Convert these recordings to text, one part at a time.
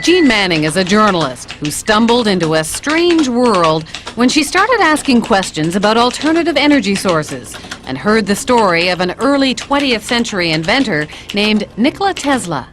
Jean Manning is a journalist who stumbled into a strange world when she started asking questions about alternative energy sources and heard the story of an early 20th century inventor named Nikola Tesla.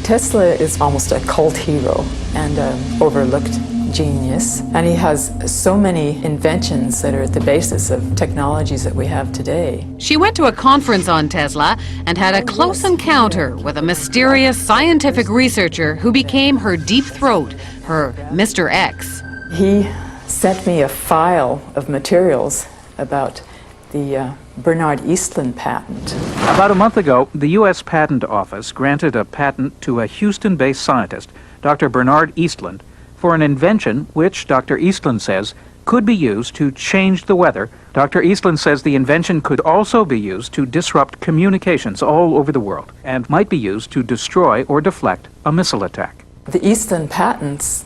Tesla is almost a cult hero and an overlooked genius, and he has so many inventions that are at the basis of technologies that we have today. She went to a conference on Tesla and had a close encounter with a mysterious scientific researcher who became her deep throat, her Mr. X. He sent me a file of materials about the Bernard Eastlund patent. About a month ago, the U.S. Patent Office granted a patent to a Houston-based scientist, Dr. Bernard Eastlund, for an invention which, Dr. Eastlund says, could be used to change the weather. Dr. Eastlund says the invention could also be used to disrupt communications all over the world and might be used to destroy or deflect a missile attack. The Eastlund patents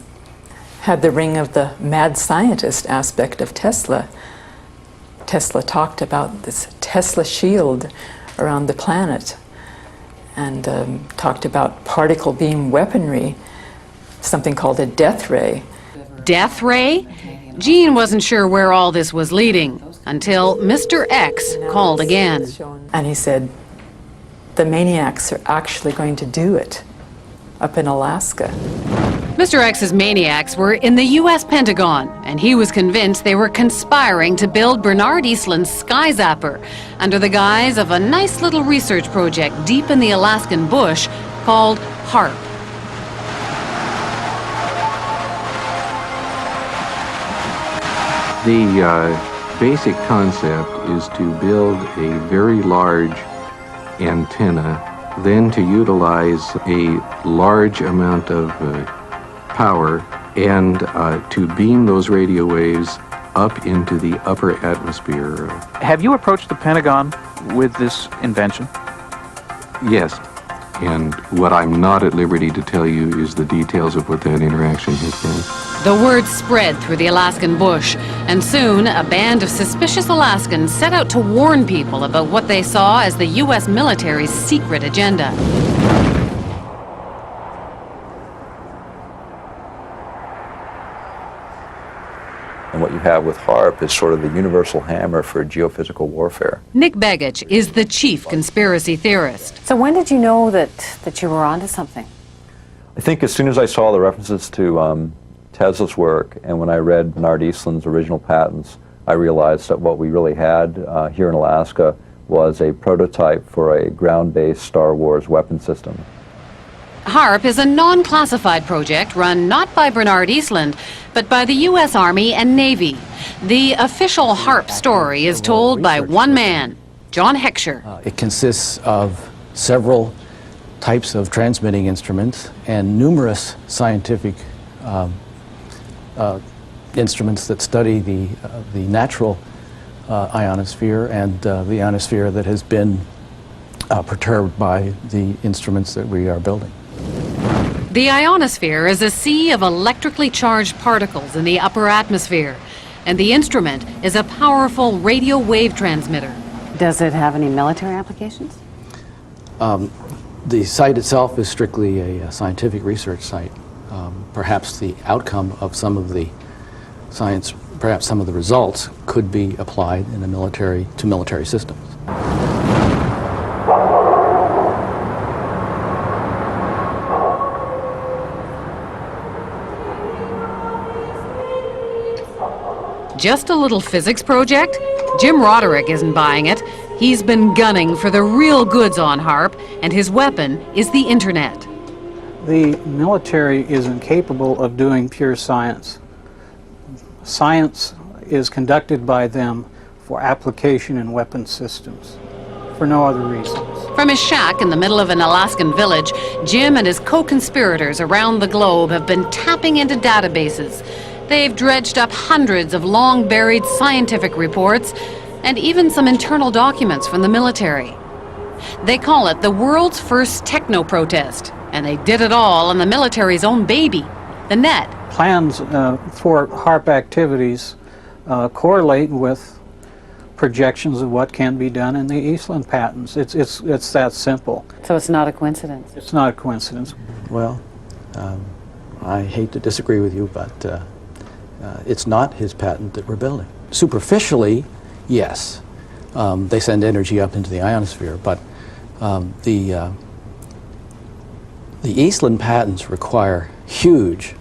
had the ring of the mad scientist aspect of Tesla. Tesla talked about this Tesla shield around the planet and talked about particle beam weaponry, something called a death ray. Death ray? Jean wasn't sure where all this was leading until Mr. X called again. And he said, the maniacs are actually going to do it up in Alaska. Mr. X's maniacs were in the U.S. Pentagon, and he was convinced they were conspiring to build Bernard Eastlund's Sky Zapper under the guise of a nice little research project deep in the Alaskan bush called HAARP. The basic concept is to build a very large antenna, then to utilize a large amount of power and to beam those radio waves up into the upper atmosphere. Have you approached the Pentagon with this invention? Yes, and what I'm not at liberty to tell you is the details of what that interaction has been. The word spread through the Alaskan bush, and soon a band of suspicious Alaskans set out to warn people about what they saw as the U.S. military's secret agenda. And what you have with HAARP is sort of the universal hammer for geophysical warfare. Nick Begich is the chief conspiracy theorist. So when did you know that you were onto something? I think as soon as I saw the references to Tesla's work, and when I read Bernard Eastlund's original patents, I realized that what we really had here in Alaska was a prototype for a ground-based Star Wars weapon system. HAARP is a non-classified project run not by Bernard Eastlund, but by the U.S. Army and Navy. The official HAARP story is told by one man, John Heckscher. It consists of several types of transmitting instruments and numerous scientific instruments that study the natural ionosphere and the ionosphere that has been perturbed by the instruments that we are building. The ionosphere is a sea of electrically charged particles in the upper atmosphere, and the instrument is a powerful radio wave transmitter. Does it have any military applications? The site itself is strictly a scientific research site. Perhaps the outcome of some of the science, perhaps some of the results, could be applied in to military systems. Just a little physics project? Jim Roderick isn't buying it. He's been gunning for the real goods on HAARP, and his weapon is the internet. The military is incapable of doing pure science. Science is conducted by them for application in weapon systems, for no other reasons. From his shack in the middle of an Alaskan village, Jim and his co-conspirators around the globe have been tapping into databases. They've dredged up hundreds of long-buried scientific reports and even some internal documents from the military. They call it the world's first techno-protest, and they did it all on the military's own baby, the net. Plans for HAARP activities correlate with projections of what can be done in the Eastland patents. It's that simple. So it's not a coincidence. It's not a coincidence. Well, I hate to disagree with you, but it's not his patent that we're building. Superficially, yes. They send energy up into the ionosphere, but the Eastland patents require huge,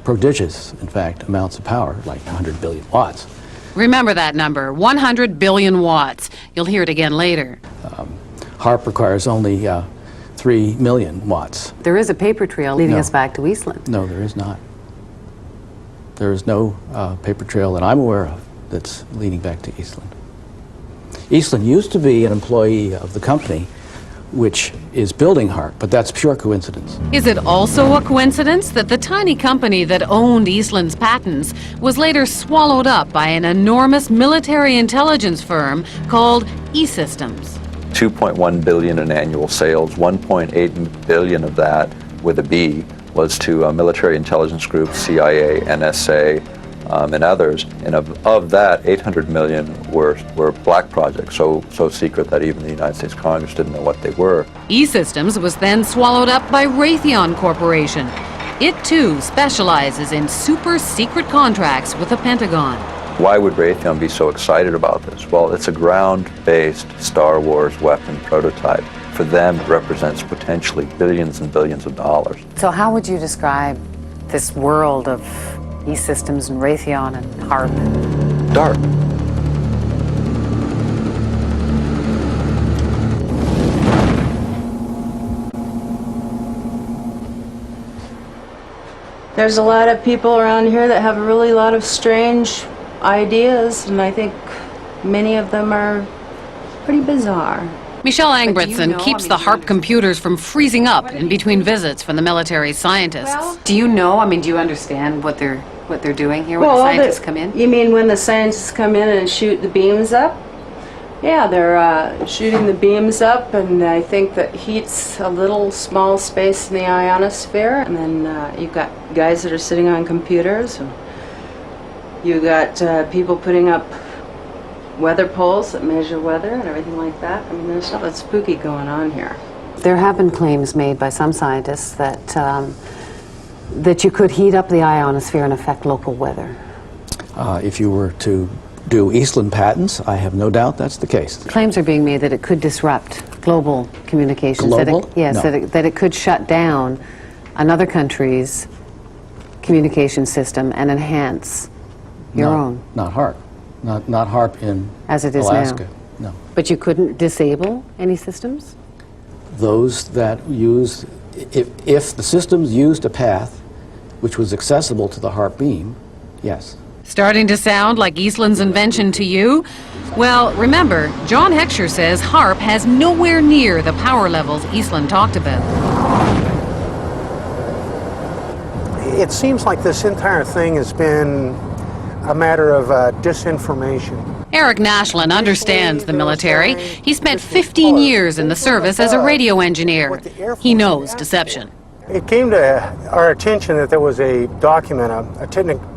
prodigious, in fact, amounts of power, like 100 billion watts. Remember that number, 100 billion watts. You'll hear it again later. HAARP requires only 3 million watts. There is a paper trail leading No. us back to Eastland. No, there is not. There is no paper trail that I'm aware of that's leading back to Eastland. Eastland used to be an employee of the company which is building HAARP, but that's pure coincidence. Is it also a coincidence that the tiny company that owned Eastland's patents was later swallowed up by an enormous military intelligence firm called E-Systems? 2.1 billion in annual sales, 1.8 billion of that, with a B, was to military intelligence groups, CIA, NSA, and others. And of that, 800 million were black projects, so secret that even the United States Congress didn't know what they were. E-Systems was then swallowed up by Raytheon Corporation. It too specializes in super secret contracts with the Pentagon. Why would Raytheon be so excited about this? Well, it's a ground-based Star Wars weapon prototype. For them, it represents potentially billions and billions of dollars. So how would you describe this world of E-Systems and Raytheon and HAARP? Dark. There's a lot of people around here that have a really lot of strange ideas, and I think many of them are pretty bizarre. Michelle do you Angbritson know, keeps I mean, the HAARP computers from freezing up in between visits from the military scientists. Do you know, I mean, do you understand what they're doing here when the scientists come in? You mean when the scientists come in and shoot the beams up? Yeah, they're shooting the beams up, and I think that heats a little small space in the ionosphere, and then you've got guys that are sitting on computers, and you got people putting up weather poles that measure weather and everything like that. I mean, there's something spooky going on here. There have been claims made by some scientists that that you could heat up the ionosphere and affect local weather. If you were to do Eastland patents, I have no doubt that's the case. Claims are being made that it could disrupt global communications. Global? Yes, No. that it could shut down another country's communication system and enhance your own, Not HAARP. Not HAARP in as it is Alaska. now. No. But you couldn't disable any systems? Those that use, if the systems used a path which was accessible to the HAARP beam, yes. Starting to sound like Eastland's invention to you? Well, remember, John Heckscher says HAARP has nowhere near the power levels Eastland talked about. It seems like this entire thing has been a matter of disinformation. Eric Nashlin understands the military. He spent 15 years in the service as a radio engineer. He knows deception. It came to our attention that there was a document, a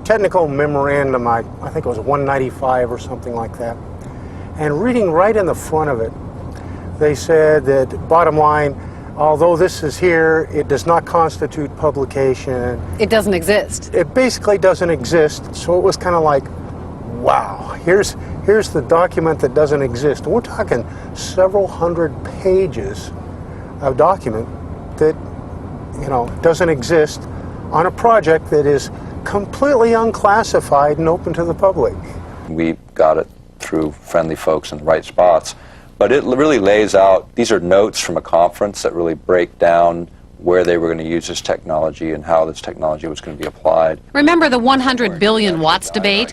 technical memorandum, I think it was 195 or something like that. And reading right in the front of it, they said that, bottom line, although this is here, it does not constitute publication. It doesn't exist. It basically doesn't exist, so it was kind of like, wow, here's the document that doesn't exist. We're talking several hundred pages of document that, you know, doesn't exist on a project that is completely unclassified and open to the public. We got it through friendly folks in the right spots, but it really lays out, these are notes from a conference that really break down where they were going to use this technology and how this technology was going to be applied. Remember the 100 billion watts debate?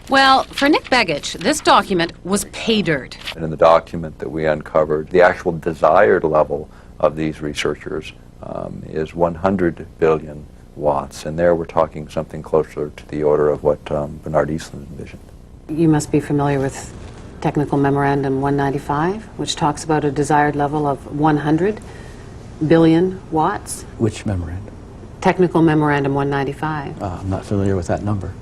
Well, for Nick Begich, this document was pay dirt. And in the document that we uncovered, the actual desired level of these researchers is 100 billion watts, and there we're talking something closer to the order of what Bernard Eastland envisioned. You must be familiar with Technical Memorandum 195, which talks about a desired level of 100 billion watts. Which memorandum? Technical Memorandum 195. I'm not familiar with that number.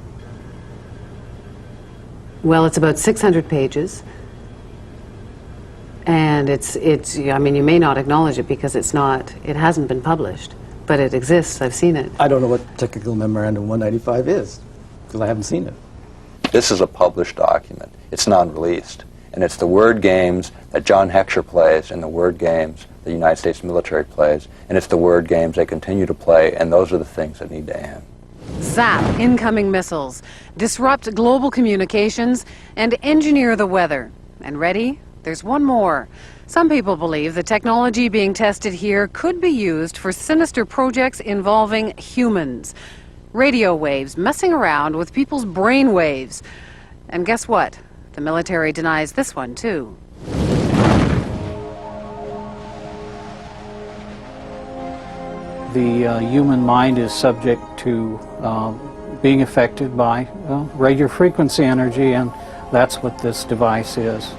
Well, it's about 600 pages. And I mean, you may not acknowledge it because it hasn't been published, but it exists. I've seen it. I don't know what Technical Memorandum 195 is, because I haven't seen it. This is a published document. It's non-released. And it's the word games that John Heckscher plays and the word games the United States military plays, and it's the word games they continue to play, and those are the things that need to end. Zap incoming missiles, disrupt global communications, and engineer the weather. And ready? There's one more. Some people believe the technology being tested here could be used for sinister projects involving humans. Radio waves messing around with people's brain waves. And guess what? The military denies this one, too. The human mind is subject to being affected by radio frequency energy, and that's what this device is.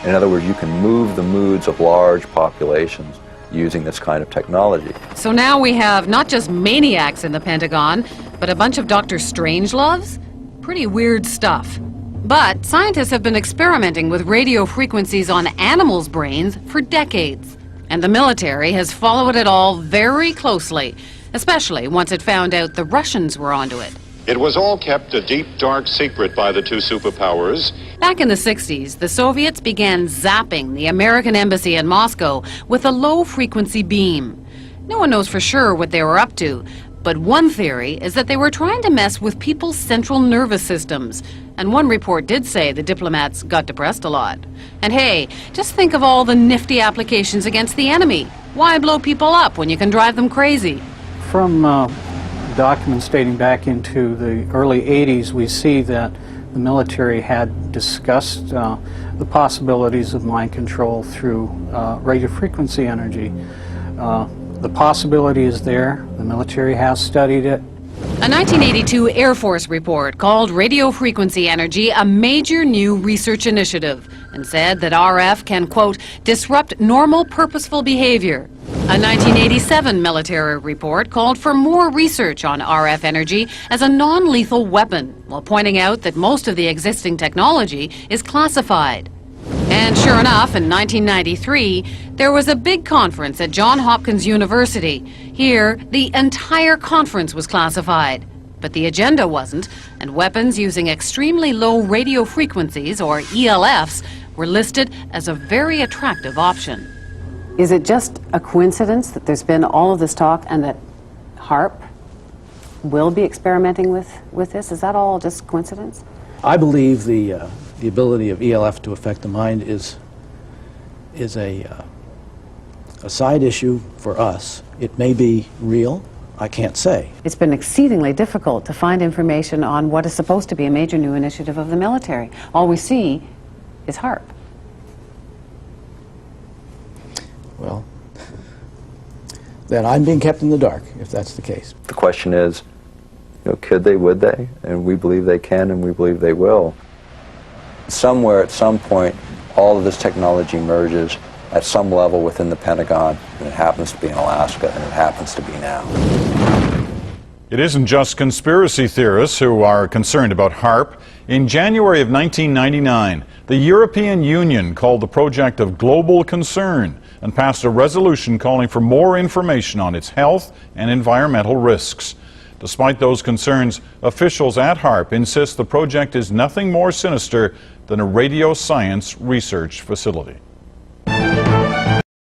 In other words, you can move the moods of large populations using this kind of technology. So now we have not just maniacs in the Pentagon, but a bunch of Dr. Strangeloves? Pretty weird stuff. But scientists have been experimenting with radio frequencies on animals' brains for decades. And the military has followed it all very closely, especially once it found out the Russians were onto it. It was all kept a deep, dark secret by the two superpowers. Back in the 60s, the Soviets began zapping the American embassy in Moscow with a low-frequency beam. No one knows for sure what they were up to, but one theory is that they were trying to mess with people's central nervous systems. And one report did say the diplomats got depressed a lot. And hey, just think of all the nifty applications against the enemy. Why blow people up when you can drive them crazy? From documents dating back into the early 80s, we see that the military had discussed the possibilities of mind control through radio frequency energy. The possibility is there. The military has studied it. A 1982 Air Force report called radio frequency energy a major new research initiative and said that RF can, quote, disrupt normal purposeful behavior. A 1987 military report called for more research on RF energy as a non-lethal weapon, while pointing out that most of the existing technology is classified. And sure enough, in 1993, there was a big conference at Johns Hopkins University. Here, the entire conference was classified. But the agenda wasn't, and weapons using extremely low radio frequencies, or ELFs, were listed as a very attractive option. Is it just a coincidence that there's been all of this talk and that HAARP will be experimenting with this? Is that all just coincidence? I believe the ability of ELF to affect the mind is a side issue for us. It may be real. I can't say. It's been exceedingly difficult to find information on what is supposed to be a major new initiative of the military. All we see is HAARP. Well, then I'm being kept in the dark, if that's the case. The question is, could they, would they? And we believe they can, and we believe they will. Somewhere, at some point, all of this technology merges at some level within the Pentagon, and it happens to be in Alaska, and it happens to be now. It isn't just conspiracy theorists who are concerned about HAARP. In January of 1999, the European Union called the project of global concern and passed a resolution calling for more information on its health and environmental risks. Despite those concerns, officials at HAARP insist the project is nothing more sinister than a radio science research facility.